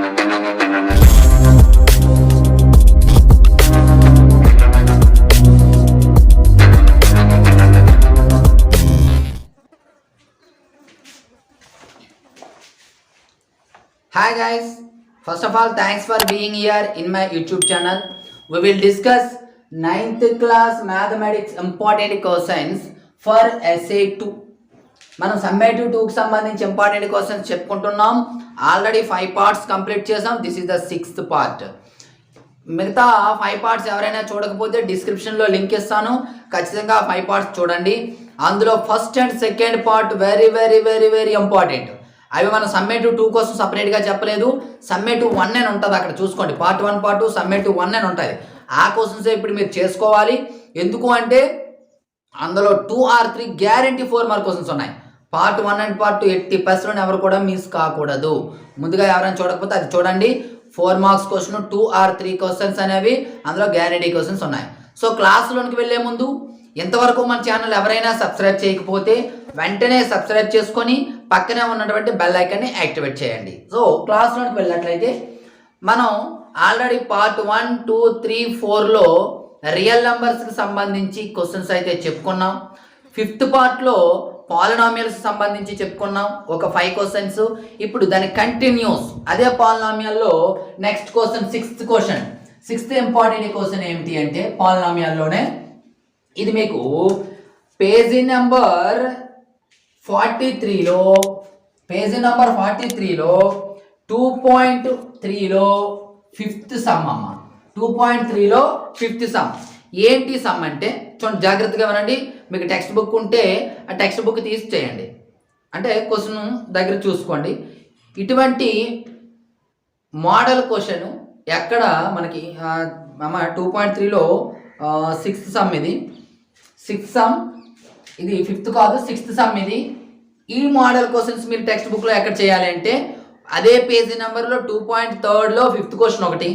Hi guys, first of all thanks for being here in my YouTube channel. We will discuss 9th class mathematics important questions for essay 2. మనం summative 2కి సంబంధించి important questions చెప్పుకుంటున్నాం. Already 5 parts complete చేసాం. This is the 6th part. మిగతా 5 parts ఎవరైనా చూడకపోతే డిస్క్రిప్షన్లో link ఇస్తాను, ఖచ్చితంగా 5 పార్ట్స్ చూడండి. అందులో first and second part very very very very important. అవి మనం సమ్మేటివ్ 2 కోసం సపరేట్గా చెప్పలేదు. సమ్మేటివ్ 1 అని ఉంటుంది, అక్కడ చూసుకోండి. పార్ట్ 1 పార్ట్ 2 సమ్మేటివ్ 1 అని ఉంటుంది. ఆ క్వశ్చన్స్ ఇప్పుడు మీరు చేసుకోవాలి. ఎందుకు అంటే అందులో 2 or 3 గ్యారంటీ 4 మార్క్ క్వశ్చన్స్ ఉన్నాయి. పార్ట్ 1 అండ్ పార్ట్ 2 80% ఎవరు కూడా మిస్ కాకూడదు. ముందుగా ఎవరైనా చూడకపోతే అది చూడండి. 4 మార్క్స్ క్వశ్చన్ 2 or 3 క్వశ్చన్స్ అనేవి అందులో గ్యారంటీ క్వశ్చన్స్ ఉన్నాయి. సో క్లాసులోనికి వెళ్ళే ముందు ఇంతవరకు మన ఛానల్ ఎవరైనా సబ్స్క్రైబ్ చేయకపోతే వెంటనే సబ్స్క్రైబ్ చేసుకొని పక్కనే ఉన్నటువంటి బెల్ ఐకాన్ని యాక్టివేట్ చేయండి. సో క్లాస్లోకి వెళ్ళినట్లయితే మనం ఆల్రెడీ పార్ట్ 1, 2, 3, 4లో రియల్ నెంబర్స్కి సంబంధించి క్వశ్చన్స్ అయితే చెప్పుకున్నాం. 5th పార్ట్లో పాలినామియల్స్ సంబంధించి చెప్పుకున్నాం, ఒక 5 క్వశ్చన్స్. ఇప్పుడు దాని కంటిన్యూస్ అదే పాలినామియల్లో next question 6th important question ఏమిటి అంటే పాలినామియల్లోనే ఇది మీకు పేజీ నెంబర్ 43లో 2.3లో 5th సమ్ అమ్మ. 2.3లో 5th సమ్ ఏంటి సమ్ అంటే చూడండి, జాగ్రత్తగా వినండి. మీకు టెక్స్ట్ బుక్ ఉంటే ఆ టెక్స్ట్ బుక్ తీసి చేయండి, అంటే క్వశ్చన్ దగ్గర చూసుకోండి. ఇటువంటి మోడల్ క్వశ్చన్ ఎక్కడ మనకి 2.3లో 6th సమ్ ఇది. 6th సమ్ ఇది 5th కాదు, 6th సమ్ ఇది. ఈ మోడల్ క్వశ్చన్స్ మీరు టెక్స్ట్ బుక్లో ఎక్కడ చేయాలి అంటే అదే పేజీ నెంబర్లో 2.3లో 5th క్వశ్చన్ ఒకటి,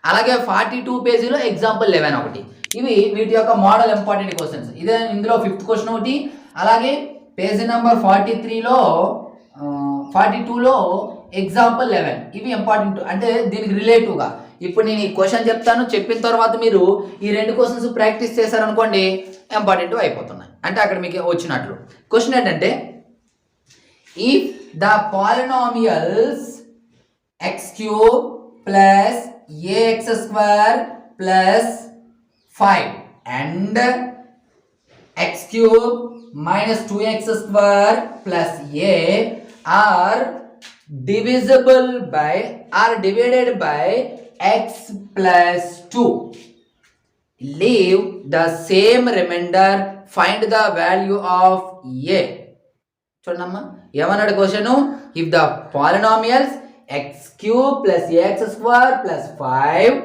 అలాగే 42 పేజీలో ఎగ్జాంపుల్ 11 ఒకటి. ఇవి వీటి యొక్క మోడల్ ఇంపార్టెంట్ క్వశ్చన్స్. ఇదే ఇందులో 5th క్వశ్చన్ ఒకటి, అలాగే పేజీ నెంబర్ 42లో ఎగ్జాంపుల్ 11. ఇవి ఇంపార్టెంట్, అంటే దీనికి రిలేటివ్గా. ఇప్పుడు నేను ఈ క్వశ్చన్ చెప్తాను, చెప్పిన తర్వాత మీరు ఈ 2 క్వశ్చన్స్ ప్రాక్టీస్ చేశారనుకోండి, ఇంపార్టెంట్ అయిపోతున్నాయి, అంటే అక్కడ మీకు వచ్చినట్లు. క్వశ్చన్ ఏంటంటే if the polynomials x³ plus ax² plus 5 and x³ minus 2x² plus a are divisible by are divided by x plus 2, leave the same remainder, find the value of a. చూడమ్మా ఏమన్నాడు question, if the polynomials x³ plus ax² plus 5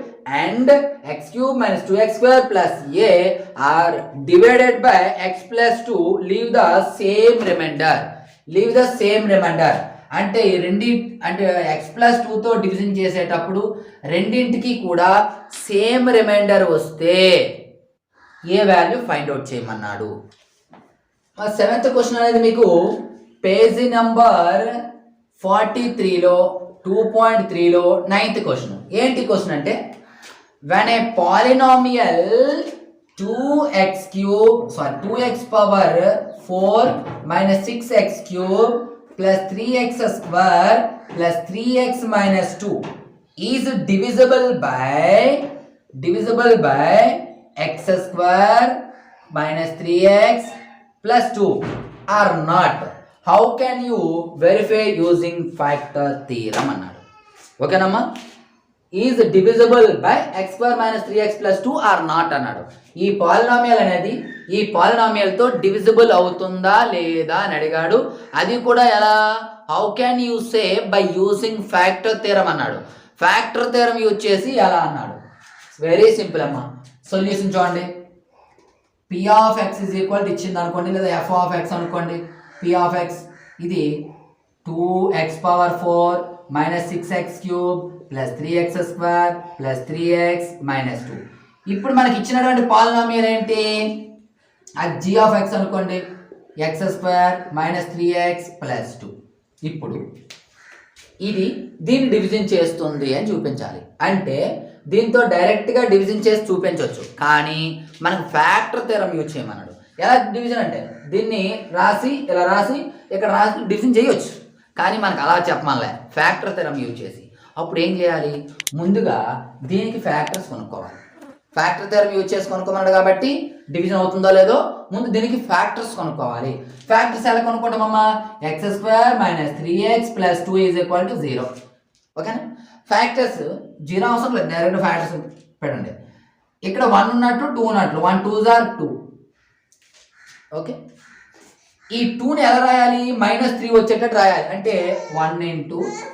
and x³ minus 2x² plus a are divided by x plus 2, leave the same remainder. అంటే అంటే x plus 2తో division చేసేటప్పుడు రెండింటికి కూడా same reminder వస్తే ఏ value find out చేయమన్నాడు. 7th question అనేది మీకు పేజీ నెంబర్ 43లో 2.3లో 9th క్వశ్చన్. ఏంటి క్వశ్చన్ అంటే when a polynomial 2x power 4 minus 6x cube plus 3x square plus 3x minus 2 is divisible by x square minus 3x plus 2 or not, how can you verify using factor theorem అన్నాడు. ఓకేనమ్మా, is divisible by x² minus 3x plus 2 or not అన్నాడు. ఈ polynomial అనేది ఈ పాలినామియల్తో divisible అవుతుందా లేదా అని అడిగాడు. అది కూడా ఎలా, how can you say by using factor theorem అన్నాడు. ఫ్యాక్టర్ థియరం యూజ్ చేసి ఎలా అన్నాడు. వెరీ సింపుల్ అమ్మా. సొల్యూషన్ చూడండి. p of x is equal ఇచ్చింది అనుకోండి, లేదా f ఆఫ్ x అనుకోండి. p ఆఫ్ x ఇది 2x power 4 minus 6x cube plus 3x square plus 3x minus 2. ఇప్పుడు మనకి ఇచ్చినటువంటి పాలినామియల్ ఏంటి, అది g ఆఫ్ x అనుకోండి, x square minus 3x plus 2. ఇప్పుడు ఇది దీన్ని డివిజన్ చేస్తుంది అని చూపించాలి. అంటే దీంతో డైరెక్ట్గా డివిజన్ చేసి చూపించవచ్చు, కానీ మనకు ఫ్యాక్టర్ థీరం యూజ్ చేయమన్నాడు. ఎలా డివిజన్ అంటే దీన్ని రాసి ఇలా రాసి ఇక్కడ రాసి డివిజన్ చేయొచ్చు, కానీ మనకు అలా చెప్పమనిలే, ఫ్యాక్టర్ థీరం యూజ్ చేసి. అప్పుడు ఏం చేయాలి, ముందుగా దీనికి ఫ్యాక్టర్స్ కొనుక్కోవాలి. ఫ్యాక్టర్ థీరం యూజ్ చేసి కొనుక్కోమన్నాడు కాబట్టి డివిజన్ అవుతుందో లేదో ముందు దీనికి ఫ్యాక్టర్స్ కొనుక్కోవాలి. ఫ్యాక్టర్స్ ఎలా కొనుక్కుంటామమ్మా, x² - 3x + 2 = 0. ఓకేనా. ఫ్యాక్టర్స్ 0 అవసరం లేదు, డైరెక్ట్ ఫ్యాక్టర్స్ పెట్టండి. ఇక్కడ 1 ఉన్నట్టు 2 ఉన్నట్లు, 1 2s are 2. ఓకే. ఈ 2ని ఎలా రాయాలి, -3 వచ్చేటట్టు రాయాలి. అంటే 1 ×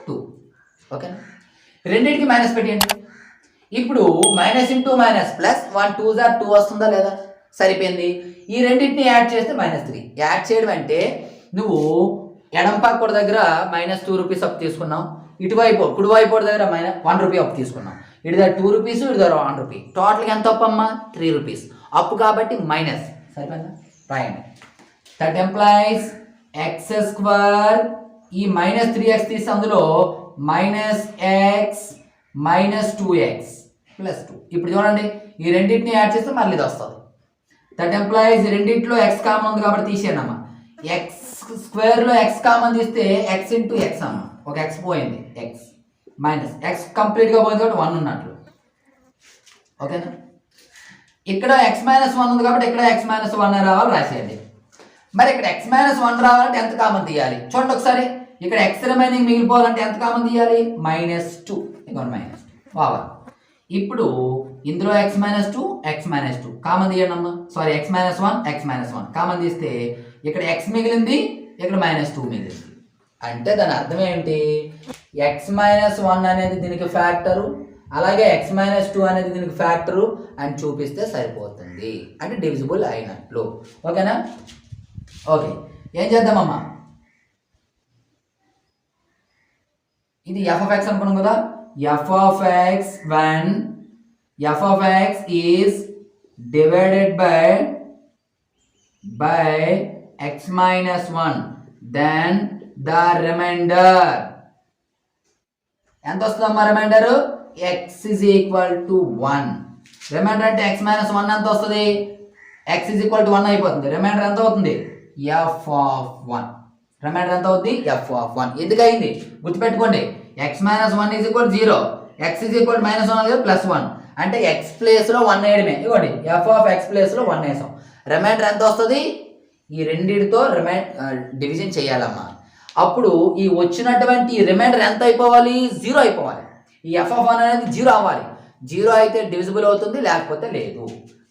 2. ఓకేనా. రెండింటికి మైనస్ పెట్టండి. ఇప్పుడు -(-) +, 1 2s are 2 వస్తుందా లేదా, సరిపోయింది. ఈ రెండింటిని యాడ్ చేస్తే -3. యాడ్ చేయడం అంటే నువ్వు ఎడం పక్క దగ్గర -2 రూపీస్ అప్పు తీసుకున్నావు, ఇటువైపు కుడివైపు దగ్గర -1 రూపీ అప్పు తీసుకున్నాం. ఇటు దగ్గర 2 రూపీస్, ఇటు దగ్గర 1 రూపీ, టోటల్గా ఎంత అప్పు అమ్మా, 3 రూపీస్ అప్పు కాబట్టి మైనస్. సరిపోయిందా, రాయండి. దట్ ఎంప్లాయిస్ x², ఈ -3x తీసి అందులో -x - 2x + 2. ఇప్పుడు చూడండి, ఈ రెండింటిని యాడ్ చేస్తే మళ్ళీ ఇది వస్తుంది. దట్ ఎంప్లాయిస్ రెండింటిలో x కామన్ ఉంది కాబట్టి తీసేయండి అమ్మా. x² x కామన్ తీస్తే x × x అమ్మ, ఒక x పోయింది, x - x కంప్లీట్గా పోయింది కాబట్టి 1 ఉన్నట్లు. ఓకేనా. ఇక్కడ x - 1 ఉంది కాబట్టి ఇక్కడ x - 1 రావాలి, రాసేయండి. మరి ఇక్కడ x - 1 రావాలంటే ఎంత కామన్ తీయాలి చూడండి ఒకసారి. ఇక్కడ x రిమైనింగ్ మిగిలిపోవాలంటే ఎంత కామన్ తీయాలి, -2. ఇక్కడ -2 ఇప్పుడు ఇందులో x - 2 x - 2 కామన్ తీయండి అమ్మా. సారీ, x - 1 x - 1 కామన్ తీస్తే ఇక్కడ x మిగిలింది, ఇక్కడ -2 మిగిలింది. అంటే దాని అర్థం ఏంటి, x - 1 అనేది దీనికి ఫ్యాక్టరు, అలాగే x - 2 అనేది దీనికి ఫ్యాక్టరు అని చూపిస్తే సరిపోతుంది. అంటే డివిజిబుల్ అయినట్లు. ఓకేనా. ఓకే, ఏం చేద్దామమ్మా, ఇది f(x) అనుకున్నాం కదా. f(x) when f(x) is divided by x - 1, then the remainder ఎంత వస్తుందమ్మా, రిమైండర్ x = 1. రిమైండర్ అంటే x - 1 ఎంత వస్తుంది, x = 1 అయిపోతుంది. రిమైండర్ ఎంత అవుతుంది, f(1). రిమైండర్ ఎంత అవుతుంది, f(1). ఎందుకు అయింది గుర్తుపెట్టుకోండి, x - 1 = 0, x = -1 +1 అంటే x ప్లేస్లో 1 వేయడమే. ఇవ్వండి, f(x) ప్లేస్లో 1 వేసాం. రిమైండర్ ఎంత వస్తుంది, ఈ రెండింటితో డివిజన్ చేయాలమ్మా. అప్పుడు ఈ వచ్చినటువంటి రిమైండర్ ఎంత అయిపోవాలి, 0 అయిపోవాలి. ఈ f(1) అనేది 0 అవ్వాలి. 0 అయితే డివిజిబుల్ అవుతుంది, లేకపోతే లేదు.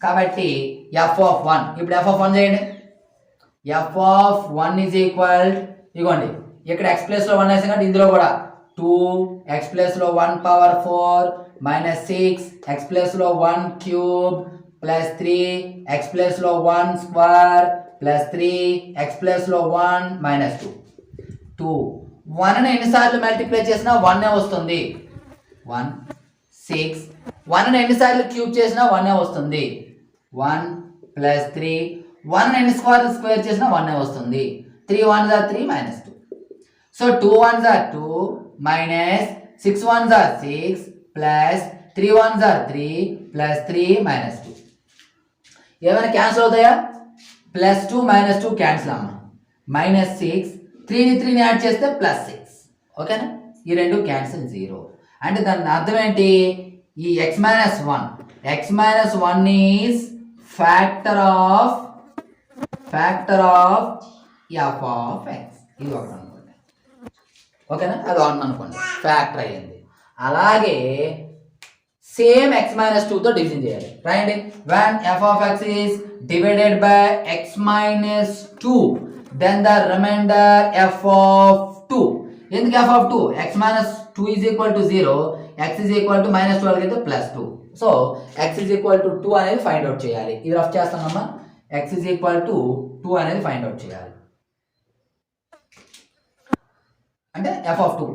కాబట్టి f(1), ఇప్పుడు f(1) చేయండి. f(1) ఇగోండి, ఇక్కడ x ప్లేస్లో 1 వేసాం కాబట్టి ఇందులో కూడా 2 x ప్లేస్లో 1^4 -6 x ప్లేస్లో 1³ +3 x ప్లేస్లో 1² +3 x ప్లేస్లో 1 -2. 1ని ఎన్నిసార్లు మల్టిప్లై చేసినా 1 వస్తుంది. 1 6. 1ని ఎన్నిసార్లు క్యూబ్ చేసినా 1 వస్తుంది. 1 +3. 1ని ఎన్నిసార్లు స్క్వేర్ చేసినా 1 వస్తుంది. 3 1s are 3 -2. So 2 1s are 2 -6 1s are 6 +3 1s are 3 +3 -2. ఏమైనా క్యాన్సిల్ అవుతాయా, +2 -2 క్యాన్సిల్ అమ్మా. -6 3ని 3ని యాడ్ చేస్తే +6. ఓకేనా, ఈ రెండు క్యాన్సిల్ 0. అంటే దాని అర్థం ఏంటి, ఈ x - 1 is factor of f(x). ఇది ఒకటి అనుకోండి. ఓకేనా, అది 1 అనుకోండి, ఫ్యాక్టర్ అయ్యింది. అలాగే సేమ్ x - 2తో డివిజన్ చేయాలి. రాయండి, when f(x) is divided by x - 2, then the remainder f(2). ఎందుకు f(2), x - 2 is equal to 0, x is equal to -12 అయితే +2. So x is equal to 2 అనేది ఫైండ్ అవుట్ చేయాలి. ఇది రఫ్ చేస్తానమ్మా. x is equal to 2 అనేది find out చేయాలి. అంటే f(2)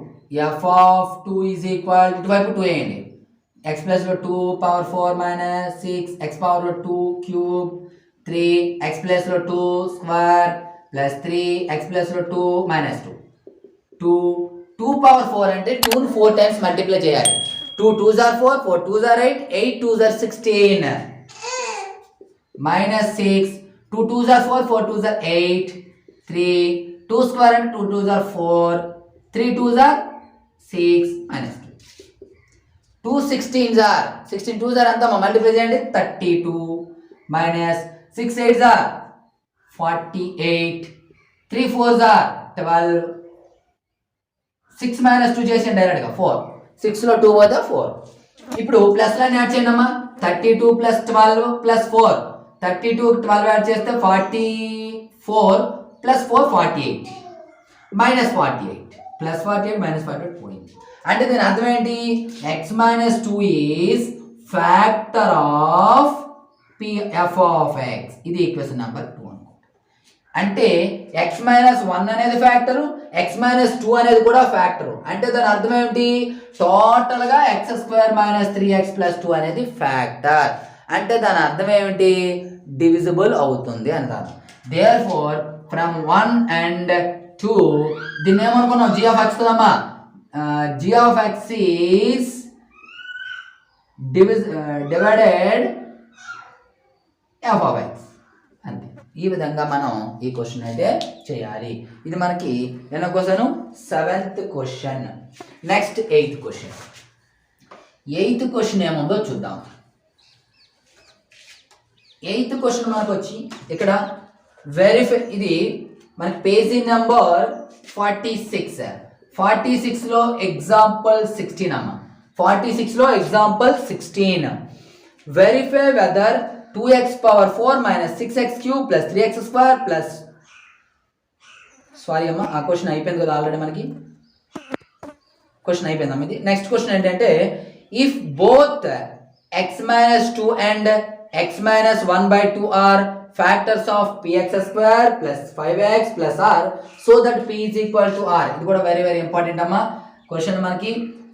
is equal, ఇటువైపు 2 వేయండి. x ప్లస్లో 2^4 -6 x పవర్లో 2³ 3 x ప్లస్లో 2² +3 x ప్లస్లో 2 -2 2 2 పవర్ 4 అంటే 2ని 4 టైమ్స్ మల్టిప్లై చేయాలి. 2 2s are 4, 4 2s are 8, 8 2s are 16. Minus 6, 2 2s are 4, 4 2s are 8, 3, 2 square and 2 2s are 4, 3 2s are 6, minus 2. 2 16s are, 16 2s are అంతా మల్టిప్లై చేయండి 32, minus 6 8s are 48, 3 4s are 12, 6 minus 2 చేసేయండి డైరెక్ట్గా 4, 6లో 2 పోతే 4. ఇప్పుడు plus line add చేయండి అమ్మా. 32 plus 12 plus 4, 32 12 add చేస్తే 44 plus 4 48, minus 48, plus 48 minus 48 పోయింది. అంటే దీని అర్థం ఏంటి? x minus 2 is factor of f of x. ఇది ఈక్వేషన్ నెంబర్ 2 అనుకో. అంటే x మైనస్ 1 అనేది ఫ్యాక్టరు, x మైనస్ 2 అనేది కూడా ఫ్యాక్టరు. అంటే దాని అర్థం ఏంటి? టోటల్గా x square minus 3x plus 2 అనేది ఫ్యాక్టర్. అంటే దాని అర్థం ఏమిటి? డివిజిబుల్ అవుతుంది అంటారు. దేర్ ఫోర్ ఫ్రమ్ 1 and 2 దీన్ని ఏమనుకున్నాం? g ఆఫ్ x కదమ్మా. g of x is divided f of x. అంతే. ఈ విధంగా మనం ఈ క్వశ్చన్ అయితే చేయాలి. ఇది మనకి ఎన్నో question? 7th question. Next 8th question. 8th question ఏముందో చూద్దాం. 8th క్వశ్చన్ మనకు వచ్చి ఇక్కడ వెరిఫై, ఇది మనకి పేజీ నెంబర్ 46. 46లో ఎగ్జాంపుల్ 16 అమ్మ. 46లో example 16. Verify whether 2x power 4 minus 6x cube plus 3x square plus, sorry అమ్మ ఆ క్వశ్చన్ అయిపోయింది కదా ఆల్రెడీ, మనకి క్వశ్చన్ అయిపోయిందమ్మ ఇది. నెక్స్ట్ క్వశ్చన్ ఏంటంటే if both x minus 2 and x minus 1 by 2 are factors of px square plus 5x plus r so that p is equal to r. ఇది కూడా very very important అమ్మా. Question మనకి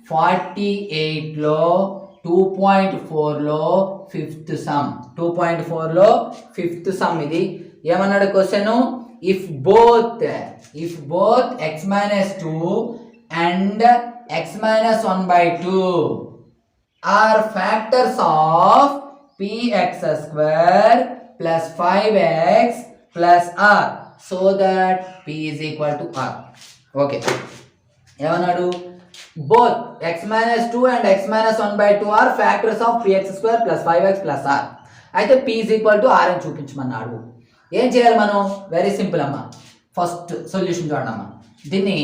48లో 2.4లో 5th some, 2.4లో 5th some. ఇది ఏమన్నాడు question? If both x minus 2 and x minus 1 by 2 are factors of px square plus 5x plus r so that p is equal to r. Okay. ఏమన్నాడు? both x minus 2 and x minus 1 by 2 are factors of px square plus 5x plus r. అయితే p is equal to r అని చూపించమన్నాడు. ఏం చేయాలి మనం? Very simple అమ్మా. First solution చూడండి అమ్మా. దీన్ని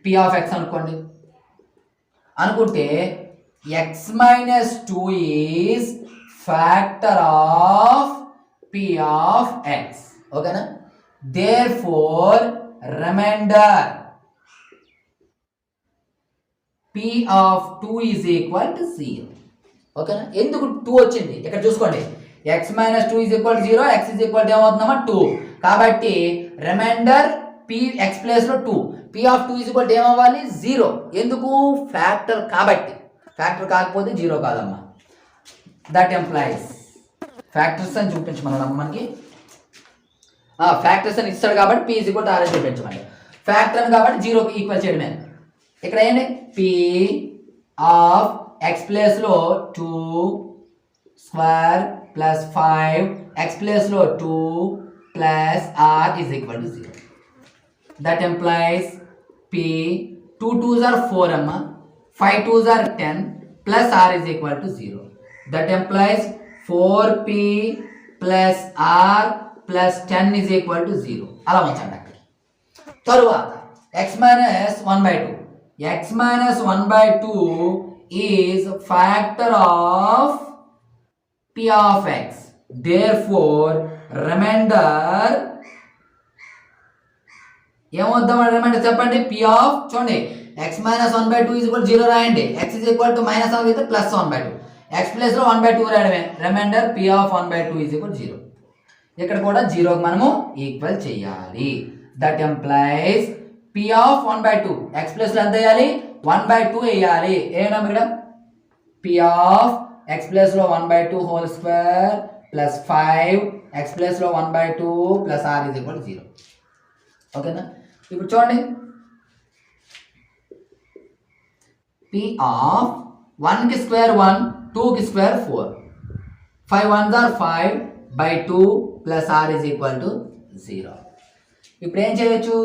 p ఆఫ్ x అనుకోండి. అనుకుంటే x minus 2 is factor of p of x. ఓకేనా? therefore remainder p of 2 is equal to 0. ఓకేనా? ఎందుకు 2 వచ్చింది ఇక్కడ చూసుకోండి. x minus 2 is equal to 0, x is equal to ఏమవుతుందమ్మా 2. కాబట్టి రిమైండర్ p x ప్లేస్ లో 2, p of 2 is equal to ఏమవ్వాలి? 0. ఎందుకు? ఫ్యాక్టర్ కాబట్టి. ఫ్యాక్టర్ కాకపోతే 0 కాదమ్మా. దట్ ఎంప్లాయిస్ ఫ్యాక్టర్స్ అని చూపించమన్నాడు మనకి. ఫ్యాక్టర్స్ అని ఇస్తాడు కాబట్టి p is equal to r అని చూపించమండి. ఫ్యాక్టర్ అని కాబట్టి 0కి ఈక్వల్ చేయడమే. ఇక్కడ ఏంటి? p ఆఫ్ x ప్లేస్లో 2 స్క్వేర్ ప్లస్ 5 x ప్లేస్లో 2 plus r is equal to 0. That employees p 2 2s are 4 అమ్మ, 5 2s are 10 plus r is equal to 0. That employees 4p plus r plus 10 is equal to 0. అలా ఉంచండి అక్కడ. తరువాత x minus 1 by 2. x minus 1 by 2 is factor of p of x. Therefore, remainder ఏమవుద్దామంటే remainder చెప్పండి. p of చూడండి x minus 1 by 2 is equal to 0 రాయండి. x is equal to minus 1 అయితే plus 1 by 2. x plus లో 1 by 2 రాయడమే. Remainder p of 1 by 2 is equal to 0. ఇక్కడ కూడా 0కి మనము ఈక్వల్ చేయాలి. That employees p of 1 by 2 x plus లో ఎంత వేయాలి? 1 by 2 వేయాలి. ఏమన్నా ఇక్కడ p of x ప్లస్ లో 1 by 2 whole square plus 5 x plus లో 1 by 2 plus r is equal to 0. ఓకేనా? ఇప్పుడు చూడండి P of 1 కి స్క్వేర్ 1, 2 కి square 4. 5 1s are 5 by 2 plus r is equal to 0. ఇప్పుడు ఏం చేయొచ్చు?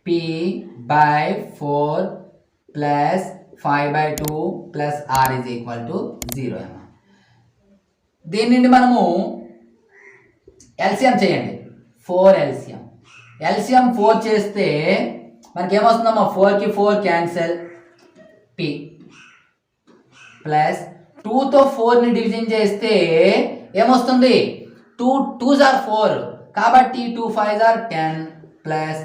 P by 4 plus 5 by 2 plus r is equal to 0. దీని నుండి మనము ఎల్సిఎం చేయండి. 4 ఎల్సిఎం. ఎల్సిఎం 4 చేస్తే మనకి ఏమొస్తుందమ్మా? 4కి 4 క్యాన్సల్. P ప్లస్ 2తో 4ని డివిజన్ చేస్తే ఏమొస్తుంది? 2 2s are 4 కాబట్టి 2 5s are 10 ప్లస్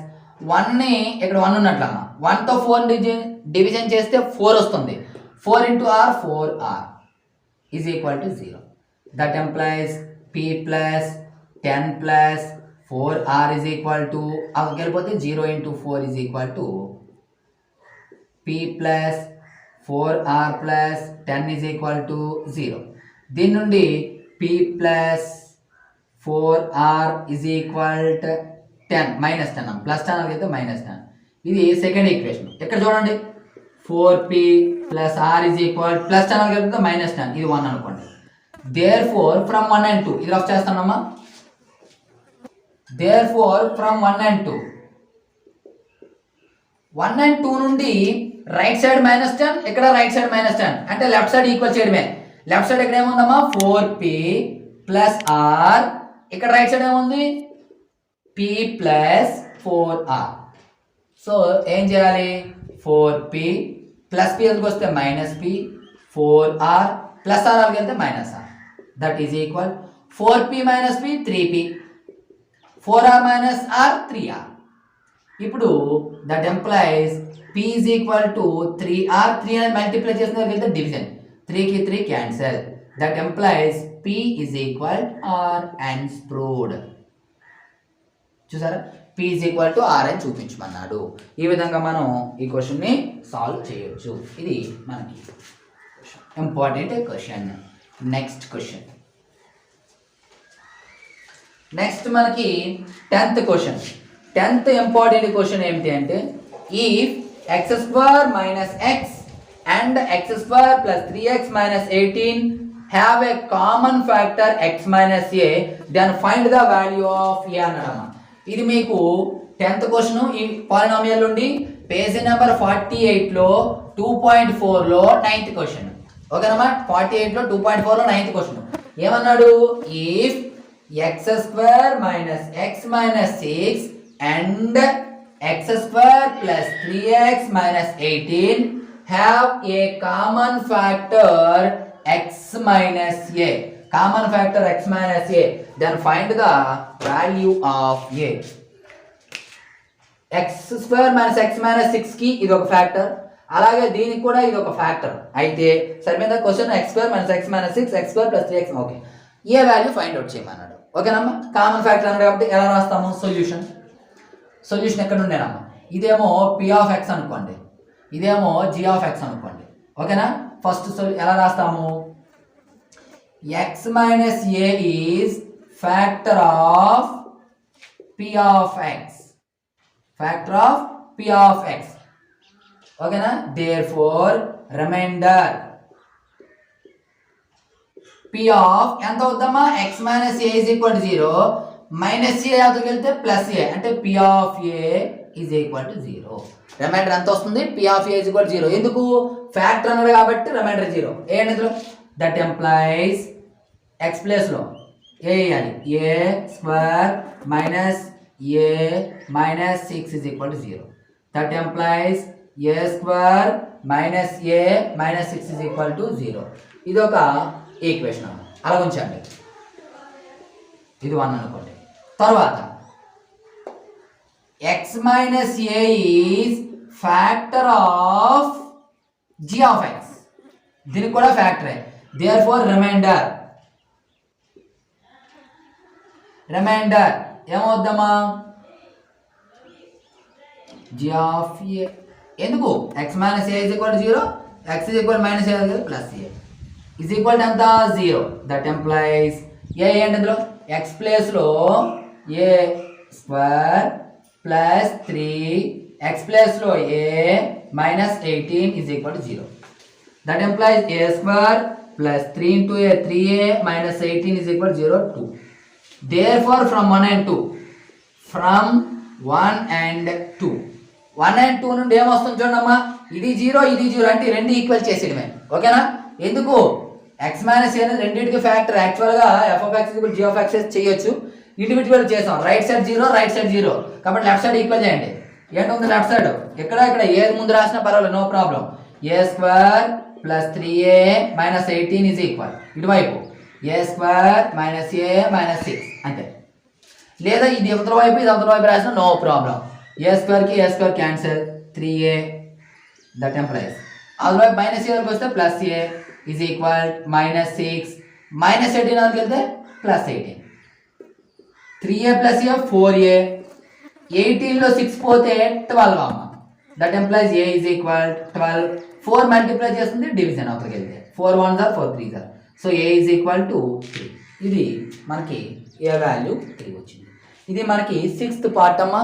1ని ఇక్కడ 1 ఉన్నట్లమ్మా. 1తో 4 డివిజన్ చేస్తే 4 వస్తుంది. 4 into r 4r is equal to 0. That implies P plus 10 plus 4r is equal to అక్కడికి వెళ్ళిపోతే 0 into 4 is equal to P plus 4r plus 10 is equal to 0. దీని నుండి P plus 4r is equal to 10 minus 10 plus 10 అయితే minus 10. ఇది second equation. ఇక్కడ చూడండి 4p plus r is equal plus 10 అయితే minus 10. ఇది 1 అనుకోండి. Therefore from 1 and 2 ఇది రఫ్ చేస్తానమ్మా. Therefore from 1 and 2 1 and 2 నుండి రైట్ సైడ్ మైనస్ 10, ఇక్కడ రైట్ సైడ్ మైనస్ 10 అంటే లెఫ్ట్ సైడ్ ఈక్వల్ చేయడమే. లెఫ్ట్ సైడ్ ఇక్కడ ఏముందమ్మా? 4p plus r. ఇక్కడ రైట్ సైడ్ ఏముంది? p plus 4r. సో ఏం చేయాలి? 4p ప్లస్ p ఎందుకు వస్తే minus p, 4r plus r అలాగే వెళ్తే minus r. That is equal 4p minus p 3p, 4r minus r 3r. ఇప్పుడు that employees p is equal to 3r. 3 అనేది multiply చేసిన వెళ్తే డివిజన్, 3కి 3 cancel. That employees p is equal r and proved. చూసారా? p is equal to r అని చూపించమన్నాడు. ఈ విధంగా మనం ఈ క్వశ్చన్ని సాల్వ్ చేయొచ్చు. ఇది మనకి important question. Next question. Next మనకి 10th question. 10th important question ఏమిటి అంటే, if x square minus x and x square plus 3x minus 18 have a common factor x minus a, then find the value of a అన్నాడమ్మా. ఇది మీకు 10th question. ఈ polynomial నుండి page number 48లో 2.4లో 9th question. ఓకేనమ్మా? 48లో 2.4లో 9th క్వశ్చన్. ఏమన్నాడు? If x square minus x minus 6 and x square plus 3x minus 18 have a common factor x minus a, common factor x minus a, then find the value of a. x square minus x minus 6కి ఇది ఒక factor, అలాగే దీనికి కూడా ఇది ఒక factor. అయితే సరిపోయిందా question? x square minus x minus 6, x square plus 3x. Okay, a value find out చేయమన్నాడు. ఓకేనమ్మా? కామన్ ఫ్యాక్టర్ అన్నాడు కాబట్టి ఎలా రాస్తాము? సొల్యూషన్. సొల్యూషన్ ఎక్కడ ఉండేనమ్మా? ఇదేమో p ఆఫ్ x అనుకోండి, ఇదేమో g ఆఫ్ x అనుకోండి. ఓకేనా? ఫస్ట్ ఎలా రాస్తాము? x minus a is factor of p of x, factor of p of x. ఓకేనా? దేర్ఫోర్ రిమైండర్ p ఆఫ్ ఎంత అవుద్దమ్మా? x minus a is equal to 0, minus a అదుకు వెళ్తే ప్లస్ ఏ అంటే p of a is equal to 0. Remainder ఎంత వస్తుంది? p of a is equal to 0. ఎందుకు? Factor అన్నాడు కాబట్టి రిమైండర్ 0. ఏ అనేది దట్ ఎంప్లాయిస్ x ప్లేస్లో ఏ వేయాలి. A square minus a minus 6 is equal to 0. That implies a square minus a minus 6 is equal to 0. ఇది ఒక ఈక్వేషన్ అన్న, అలా ఉంచండి. ఇది 1 అనుకోండి. తర్వాత x minus a is factor of g of x, దీనికి కూడా ఫ్యాక్టరే. దేర్ఫోర్ రిమైండర్ ఏమవుద్దమ్మా? g of a. ఎందుకు? x minus a is equal to 0, x is equal minus a plus a is equal to ఎంత? 0. దట్ ఎంప్లాయిస్ ఏ ఏంటి అందులో? x ప్లేస్లో a square plus 3 x ప్లేస్లో a minus 18 is equal to 0. That implies a square plus 3 into a 3a minus 18 is equal to 0, 2. Therefore from 1 and 2, from 1 and 2, 1 and 2 నుండి ఏమొస్తుంది చూడమ్మా, ఇది 0 ఇది 0 అంటే రెండు ఈక్వల్ చేసేయడమే. ఓకేనా? ఎందుకు x మైనస్ a అనేది రెండింటికి ఫ్యాక్టర్. యాక్చువల్గా f of x g of x చేయొచ్చు, ఇండివిజువల్ చేసాం. రైట్ సైడ్ 0 రైట్ సైడ్ 0 కాబట్టి లెఫ్ట్ సైడ్ ఈక్వల్ చేయండి. ఏంటుంది లెఫ్ట్ సైడ్? ఇక్కడ ఏది ముందు రాసినా పర్వాలేదు, no problem. A square plus 3a minus 18 is equal, ఇటువైపు ఏ స్క్వేర్ మైనస్ a మైనస్ 6 అంతే. లేదా ఇది అవతల వైపు ఇది అవతల వైపు రాసినా నో ప్రాబ్లం. ఏ స్క్వేర్కి a square cancel, 3a that implies అటువైపు మైనస్ a వస్తే plus a is equal minus 6 minus 18 వరకు వెళ్తే plus 18. 3a plus a 4a, 18లో 6 పోతే 12 అమ్మ. That employees a is equal 12. 4 multiply చేస్తుంది డివిజన్ అవతలకి వెళ్తే 4 1s are 4 3s are. So a is equal to 3. ఇది మనకి a వాల్యూ 3 వచ్చింది. ఇది మనకి 6th పార్ట్ అమ్మ.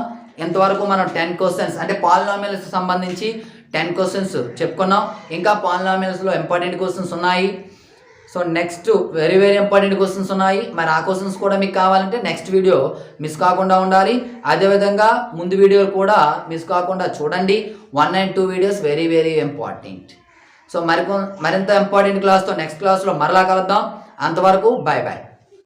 ఎంతవరకు మనం 10 క్వశ్చన్స్ అంటే పాలినామియల్స్ సంబంధించి 10 క్వశ్చన్స్ చెప్పుకున్నాం. ఇంకా పాలినామియల్స్లో ఇంపార్టెంట్ క్వశ్చన్స్ ఉన్నాయి. So next very very important questions ఉన్నాయి. మరి ఆ క్వశ్చన్స్ కూడా మీకు కావాలంటే నెక్స్ట్ వీడియో మిస్ కాకుండా ఉండాలి. అదేవిధంగా ముందు వీడియో కూడా మిస్ కాకుండా చూడండి. 1 and 2 videos very very important. So మరింత ఇంపార్టెంట్ క్లాస్తో నెక్స్ట్ క్లాస్లో మరలా కలుద్దాం. అంతవరకు బాయ్ బాయ్.